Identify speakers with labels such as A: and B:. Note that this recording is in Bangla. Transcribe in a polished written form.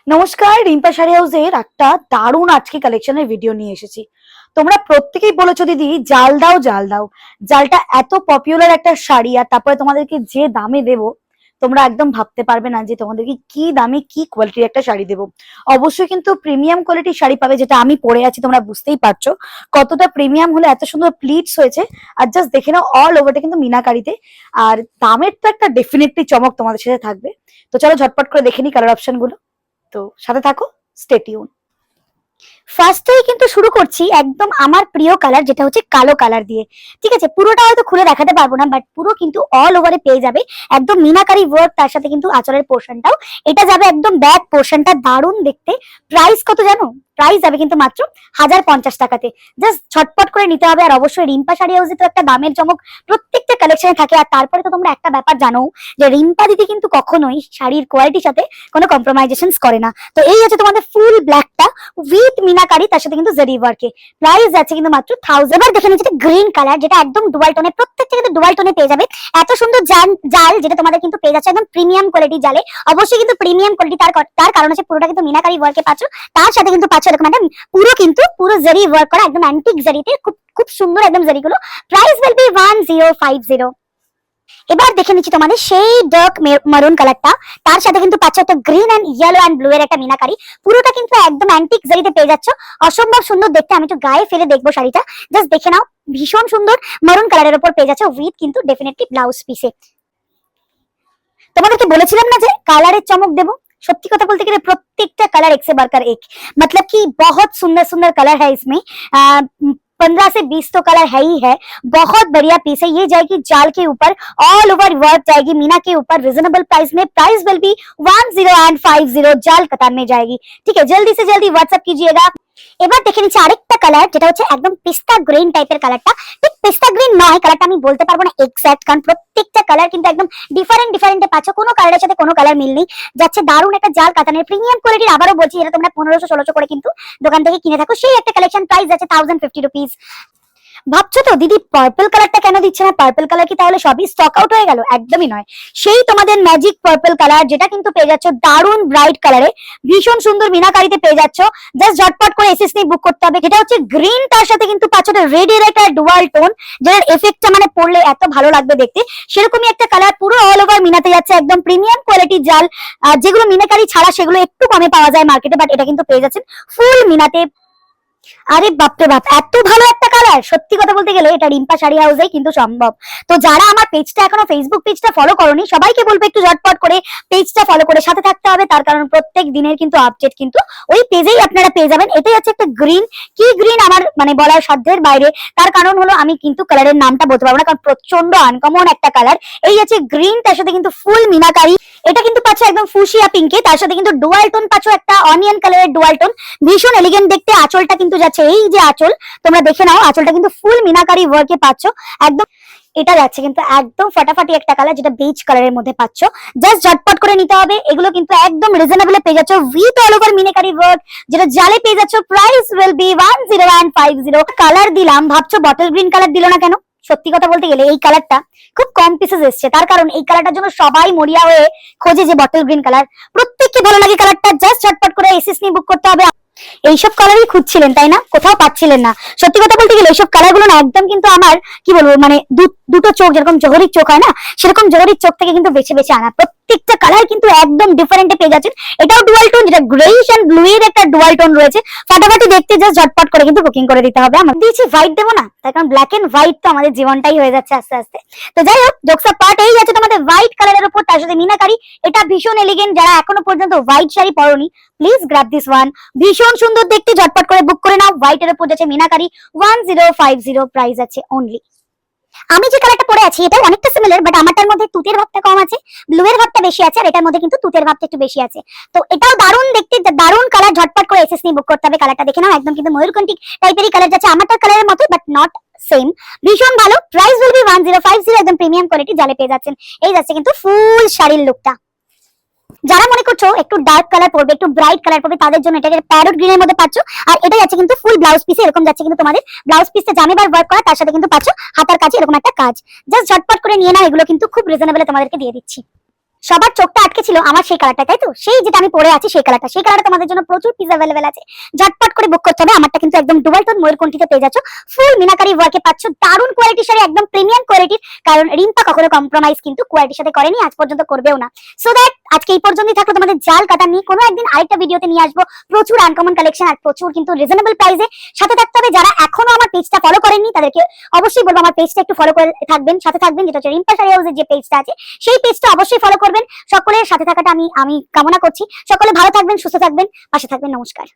A: নমস্কার, রিম্পা শাড়ি হাউসের একটা দারুণ আজকে কালেকশনের ভিডিও নিয়ে এসেছি। তোমরা প্রত্যেকেই বলেছো দিদি জাল দাও জাল দাও। জালটা এত পপুলার একটা শাড়ি, আর তারপরে তোমাদেরকে যে দামে দেবো তোমরা একদম ভাবতে পারবে না যে তোমাদেরকে কি দামে কি কোয়ালিটির একটা শাড়ি দেবো। অবশ্যই কিন্তু প্রিমিয়াম কোয়ালিটির শাড়ি পাবে, যেটা আমি পরে আছি তোমরা বুঝতেই পারছো কতটা প্রিমিয়াম হলে এত সুন্দর প্লিটস হয়েছে। আর জাস্ট দেখে নাও অল ওভারটা কিন্তু মিনাকারিতে। আর দামের তো একটা ডেফিনেটলি চমক তোমাদের সাথে থাকবে। তো চলো ঝটপট করে দেখে নি কালার অপশন গুলো। তো সাথে থাকো, স্টে টিউন। ফার্স্টেই কিন্তু শুরু করছি একদম আমার প্রিয় কালার, যেটা হচ্ছে কালো কালার দিয়ে। ঠিক আছে, পুরোটা হয়তো খুলে দেখাতে পারবো না, বাট পুরো কিন্তু অল ওভারে পেয়ে যাবে একদম মিনাকারি ওয়ার্ক, তার সাথে কিন্তু আঁচলের পোর্শনটাও এটা যাবে একদম ব্যাক পোর্শনটা দারুণ দেখতে। প্রাইস কত জানো? প্রাইস যাবে কিন্তু মাত্র 1050 টাকাতে। জাস্ট ঝটপট করে নিতে হবে। আর অবশ্যই রিম্পা শাড়ি হাউসে তো একটা দামের চমক প্রত্যেকটা কালেকশনে থাকে। আর তারপরে তো তোমরা একটা ব্যাপার জানো যে রিম্পা দিদি কিন্তু কখনোই শাড়ির কোয়ালিটির সাথে কোনো কম্প্রোমাইজেশন করে না। তো এই হচ্ছে তোমাদের ফুল ব্ল্যাকটা উইথ মিনাকারি, তার সাথে কিন্তু জরি ওয়ার্কে। প্রাইস আছে কিন্তু মাত্র 1000। এবার দেখে নিচ্ছি গ্রিন কালার, যেটা একদম ডুয়াল টোনে, প্রত্যেকটা কিন্তু ডুয়াল টোনে পেয়ে যাবে। এত সুন্দর জাল যেটা তোমাদের কিন্তু পেয়ে যাচ্ছে একদম প্রিমিয়াম কোয়ালিটি জালে। অবশ্যই কিন্তু প্রিমিয়াম কোয়ালিটি, তার কারণ হচ্ছে পুরোটা কিন্তু মিনাকারি ওয়ার্কে পাচ্ছ, তার সাথে কিন্তু পাচ্ছ এরকম একটা পুরো জরি ওয়ার্ক করা একদম অ্যান্টিক জরিতে, খুব খুব সুন্দর একদম জরিগুলো। Price will be 1050। এবার দেখে নিচ্ছি তোমাদের সেই ডার্ক মারুন কালারটা, তার সাথে কিন্তু পাচ্ছ একটা green and yellow and blue এর একটা মিনাকারি। পুরোটা কিন্তু একদম অ্যান্টিক জারিতে পেয়ে যাচ্ছ, অসম্ভব সুন্দর দেখতে। আমি তো গায়ে ফেলে দেখবো শাড়িটা, জাস্ট দেখে নাও। ভীষণ সুন্দর মারুন কালারের উপর পেয়ে যাচ্ছে উইথ কিন্তু ডেফিনেটলি ব্লাউজ পিসে। তোমাদেরকে বলেছিলাম না যে কালারের চমক দেবো। सच्ची কথা বলতে গেলে প্রত্যেকটা कलर एक से बढ़कर एक, मतलब कि बहुत सुंदर सुंदर कलर है इसमें। 15 से 20 तो कलर है ही है। बहुत बढ़िया पीस है। ये जाएगी जाल के ऊपर, ऑल ओवर वर्क जाएगी मीना के ऊपर, रिजनेबल प्राइस में। Price will be 1050। जाल कतार में जाएगी। ठीक है, जल्दी से जल्दी व्हाट्सएप कीजिएगा। এবার দেখে নিচ্ছি আরেকটা কালার, যেটা হচ্ছে একদম পিস্তা গ্রিন টাইপের কালারটা। ঠিক পিস্তা গ্রিন নয়, কালারটা আমি বলতে পারবো না এক্সাক্ট, কারণ প্রত্যেকটা কালার কিন্তু একদম ডিফারেন্ট ডিফারেন্টে পাচ্ছ, কোনো কালারের সাথে কোনো কালার মিল নেই। যাচ্ছে দারুণ একটা জাল কাতানের প্রিমিয়াম কোয়ালিটির। আবারও বলছি, এটা তোমরা 1500-1600 করে কিন্তু দোকান থেকে কিনে থাকো, সেই একটা কালেকশন। প্রাইস যাচ্ছে 1050 রুপিস। ভাবছো তো দিদি পার্পল কালারটা কেন দিচ্ছে না? পার্পল কালার কি তাহলে সবই স্টক আউট হয়ে গেল? একদমই নয়। সেই তোমাদের ম্যাজিক পার্পল কালার, যেটা কিন্তু পেয়ে যাচ্ছ দারুণ ব্রাইট কালারে, ভীষণ সুন্দর মিনাকারিতে পেয়ে যাচ্ছ। জাস্ট ঝটপট করে এসএস নিয়ে বুক করতে হবে। যেটা হচ্ছে গ্রিন, তার সাথে কিন্তু পাচ্ছ রেড এর একটা ডুয়াল টোন, যেটার এফেক্টটা মানে পড়লে এত ভালো লাগবে দেখতে। সেরকমই একটা কালার, পুরো অল ওভার মিনাতে যাচ্ছে একদম প্রিমিয়াম কোয়ালিটির জাল। যেগুলো মিনাকারি ছাড়া সেগুলো একটু কমে পাওয়া যায় মার্কেটে, বাট এটা কিন্তু পেয়ে যাচ্ছেন ফুল মিনাতে। আরে বাপরে বাপ, এত ভালো একটা কালার! সত্যি কথা বলতে গেলে এটা রিম্পা শাড়ি হাউসেই কিন্তু সম্ভব। তো যারা আমার পেজটা এখনো ফেসবুক পেজটা ফলো করোনি, সবাইকে বলবো একটু ঝটপট করে পেজটা ফলো করে সাথে থাকতে হবে। তার কারণ প্রত্যেক দিনের কিন্তু আপডেট কিন্তু ওই পেজেই আপনারা পেয়ে যাবেন। এটাই হচ্ছে একটা গ্রিন, কি গ্রিন আমার মানে বলার সাধ্যের বাইরে। তার কারণ হলো আমি কিন্তু কালারের নামটা বলতে পারবো না, কারণ প্রচন্ড আনকমন একটা কালার। এই হচ্ছে গ্রিন, তার সাথে কিন্তু ফুল মিনাকারি। এটা কিন্তু পাচ্ছ একদম ফুশিয়া পিঙ্কে, তার সাথে কিন্তু ডুয়াল টোন পাচ্ছ, একটা অনিয়ন কালারের ডুয়াল টোন, ভীষণ এলিগেন্ট দেখতে। আঁচলটা কিন্তু যাচ্ছে, এই যে আঁচল তোমরা দেখে নাও, আঁচলটা কিন্তু ফুল মিনাকারি ওয়ার্কে পাচ্ছ একদম। এটা যাচ্ছে কিন্তু একদম ফাটাফাটি একটা কালার, যেটা বেজ কালারের মধ্যে পাচ্ছ। জাস্ট ঝটপট করে নিতে হবে। এগুলো কিন্তু একদম রিজনেবলে পেয়ে যাচ্ছ with all over meenakari work, যেটা জালে পেয়ে যাচ্ছ। Price will be 1050। কালার দিলাম, ভাবছো বটল গ্রিন কালার দিল না কেন? সত্যি কথা বলতে গেলে এই কালারটা খুব কম পিসেস এসছে, তার কারণ এই কালারটার জন্য সবাই মরিয়া হয়ে খোঁজে যে বটল গ্রিন কালার। প্রত্যেককে ভালো লাগে কালারটা। জাস্ট ঝটপট করে এসএস নিয়ে বুক করতে হবে। এইসব কালারই খুঁজছিলেন তাই না? কোথাও পাচ্ছিলেন না। সত্যি কথা বলতে গেলে এইসব কালার গুলো না একদম কিন্তু আমার কি বলবো, মানে দুটো চোখ যেরকম জহরির চোখ হয় না, সেরকম জহরির চোখ থেকে কিন্তু বেছে বেছে আনা। প্রত্যেকটা কালার কিন্তু একদম ডিফারেন্টে পেয়ে যাচ্ছেন। এটাও ডুয়াল টোন, যেটা গ্রেইশ এন্ড ব্লু এর একটা ডুয়াল টোন রয়েছে। ফাটাফাটি দেখতে, জাস্ট ঝটপট করে কিন্তু বুকিং করে দিতে হবে। আমরা দিয়েছি হোয়াইট দেবো না, তার কারণ ব্ল্যাক এন্ড হোয়াইট তো আমাদের জীবনটাই হয়ে যাচ্ছে আস্তে আস্তে। তো যাই হোক, জোকসা পার্ট এই আছে তোমাদের হোয়াইট কালারের উপর, তার সাথে মিনাকারি। এটা ভীষণ এলিগেন্ট। যারা এখনো পর্যন্ত হোয়াইট শাড়ি পরোনি, প্লিজ গ্র্যাব দিস ওয়ান। ভীষণ সুন্দর দেখতে, ঝটপট করে বুক করে নাও। হোয়াইট এর উপর যাচ্ছে মিনাকারি, 1050 প্রাইস আছে অনলি। আমি যে কালারটা পরে আছি এটা অনেকটা সিমিলার, বাট আমারটার মধ্যে তুতের ভাবটা কম আছে, ব্লু এর ভাবটা বেশি আছে, আর এটার মধ্যে কিন্তু তুতের ভাবটা একটু বেশি আছে। তো এটাও দারুণ দেখতে, দারুণ কালার। ঝটপট করে এসএস নিয়ে বুক করতে হবে। কালারটা দেখে নাও, একদম কিন্তু ময়ূরকণ্ঠী টাইপেরই কালার যাচ্ছে, আমারটার কালারের মতো, বাট নট সেম। ভীষণ ভালো। Price will be 1050। একদম প্রিমিয়াম কোয়ালিটি জালে পেয়ে যাচ্ছেন। এই যাচ্ছে কিন্তু ফুল শাড়ির লুকটা। যারা মনে করছো একটু ডার্ক কালার পরবে, একটু ব্রাইট কালার পরবে, তাদের জন্য এটা প্যারট গ্রিনের মধ্যে পাচ্ছ। আর এটা যাচ্ছে কিন্তু ফুল ব্লাউজ পিসে, এরকম যাচ্ছে কিন্তু তোমাদের ব্লাউজ পিসে জামিবার ওয়ার্ক করা, তার সাথে কিন্তু পাচ্ছ হাতার কাছে এরকম একটা কাজ। জাস্ট ঝটপট করে নিয়ে নাও, এগুলো কিন্তু খুব রিজনেবলে তোমাদেরকে দিয়ে দিচ্ছি। সবার চোখটা আটকে ছিল আমার সেই কালারটা, তাই তো? সেই যেটা আমি পরে আছি সেই কালারটা তোমাদের জন্য প্রচুর পিস অ্যাভেলেবেল আছে, ঝটপট করে বুক করতে হবে। আমারটা কিন্তু একদম ডুয়াল টোন ময়ূরকণ্ঠীতে পেয়ে যাচ্ছ, ফুল মিনাকারি ওয়ার্কে পাচ্ছ, দারুণ কোয়ালিটির শাড়ি, একদম প্রিমিয়াম কোয়ালিটির। কারণ রিম্পা কখনো কম্প্রোমাইজ কিন্তু কোয়ালিটির সাথে করেনি, আজ পর্যন্ত করবেও না। সো দ্যাট আজকে এই পর্যন্তই থাকলো তোমাদের জাল কাটা নিয়ে। কোনো একদিন আরেকটা ভিডিওতে নিয়ে আসবো প্রচুর আনকমন কালেকশন আর প্রচুর কিন্তু রিজনেবল প্রাইসে। সাথে থাকতে হবে। যারা এখনো আমার পেজটা ফলো করেননি তাদেরকে অবশ্যই বলবো আমার পেজটা একটু ফলো করে থাকবেন, সাথে থাকবেন, যেটা হচ্ছে রিম্পা শাড়ি হাউসের যে পেজটা আছে সেই পেজটা অবশ্যই ফলো করবেন। সকলের সাথে থাকাটা আমি কামনা করছি। সকলে ভালো থাকবেন, সুস্থ থাকবেন, পাশে থাকবেন। নমস্কার।